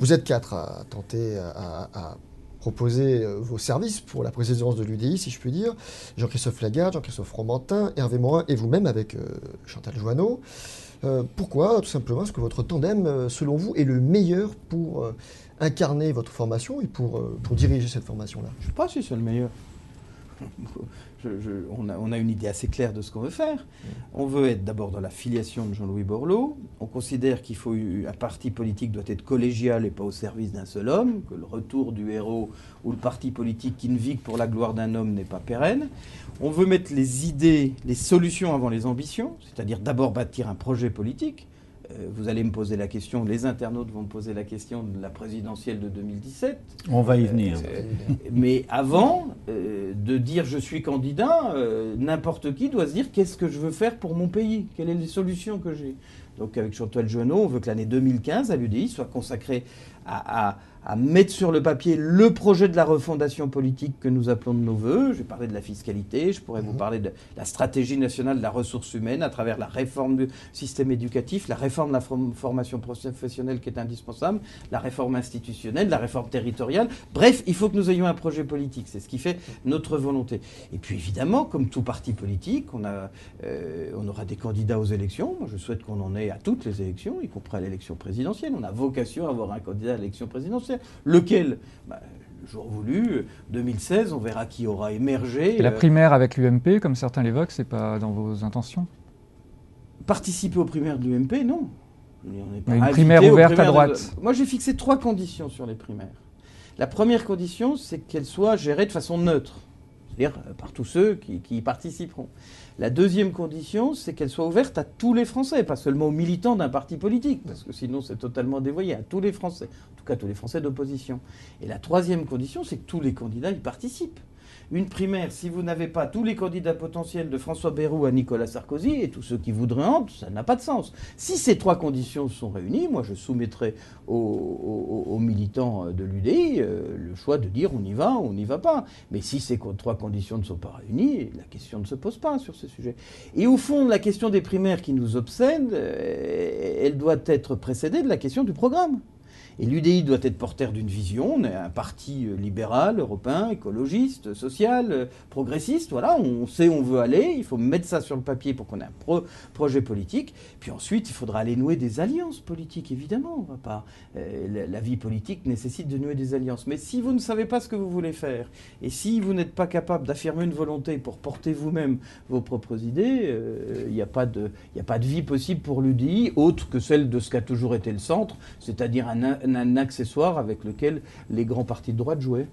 Vous êtes quatre à tenter à proposer vos services pour la présidence de l'UDI, si je puis dire. Jean-Christophe Lagarde, Jean-Christophe Fromentin, Hervé Morin et vous-même avec Chantal Jouanneau. Pourquoi, tout simplement, est-ce que votre tandem, selon vous, est le meilleur pour incarner votre formation et pour diriger cette formation-là? Je ne sais pas si c'est le meilleur. On a une idée assez claire de ce qu'on veut faire. On veut être d'abord dans la filiation de Jean-Louis Borloo. On considère qu'il faut un parti politique doit être collégial et pas au service d'un seul homme, que le retour du héros ou le parti politique qui ne vit que pour la gloire d'un homme n'est pas pérenne. On veut mettre les idées, les solutions avant les ambitions, c'est-à-dire d'abord bâtir un projet politique. Vous allez me poser la question, les internautes vont me poser la question de la présidentielle de 2017. On va y venir. Mais avant de dire je suis candidat, n'importe qui doit se dire qu'est-ce que je veux faire pour mon pays, quelles sont les solutions que j'ai. Donc avec Chantal Jouanneau, on veut que l'année 2015 à l'UDI soit consacrée à mettre sur le papier le projet de la refondation politique que nous appelons de nos voeux. Je vais parler de la fiscalité, je pourrais vous parler de la stratégie nationale de la ressource humaine à travers la réforme du système éducatif, la réforme de la formation professionnelle qui est indispensable, la réforme institutionnelle, la réforme territoriale. Bref, il faut que nous ayons un projet politique. C'est ce qui fait notre volonté. Et puis évidemment, comme tout parti politique, on aura des candidats aux élections. Moi, je souhaite qu'on en ait à toutes les élections, y compris à l'élection présidentielle. On a vocation à avoir un candidat à l'élection présidentielle. Lequel le jour voulu, 2016, on verra qui aura émergé. Et la primaire avec l'UMP, comme certains l'évoquent, c'est pas dans vos intentions? Participer aux primaires de l'UMP, non. Une primaire ouverte à droite. Moi, j'ai fixé 3 conditions sur les primaires. La première condition, c'est qu'elles soient gérées de façon neutre, c'est-à-dire par tous ceux qui y participeront. La deuxième condition, c'est qu'elle soit ouverte à tous les Français, pas seulement aux militants d'un parti politique, parce que sinon c'est totalement dévoyé, à tous les Français, en tout cas tous les Français d'opposition. Et la troisième condition, c'est que tous les candidats y participent. Une primaire, si vous n'avez pas tous les candidats potentiels de François Bayrou à Nicolas Sarkozy et tous ceux qui voudraient entrer, ça n'a pas de sens. Si ces 3 conditions sont réunies, moi je soumettrai aux militants de l'UDI le choix de dire on y va ou on n'y va pas. Mais si ces 3 conditions ne sont pas réunies, la question ne se pose pas sur ce sujet. Et au fond, la question des primaires qui nous obsède, elle doit être précédée de la question du programme. Et l'UDI doit être porteur d'une vision. On est un parti libéral, européen, écologiste, social, progressiste. Voilà, on sait où on veut aller. Il faut mettre ça sur le papier pour qu'on ait un projet politique. Puis ensuite, il faudra aller nouer des alliances politiques, évidemment. On va pas, la vie politique nécessite de nouer des alliances. Mais si vous ne savez pas ce que vous voulez faire, et si vous n'êtes pas capable d'affirmer une volonté pour porter vous-même vos propres idées, il n'y a pas de vie possible pour l'UDI, autre que celle de ce qu'a toujours été le centre, c'est-à-dire un accessoire avec lequel les grands partis de droite jouaient.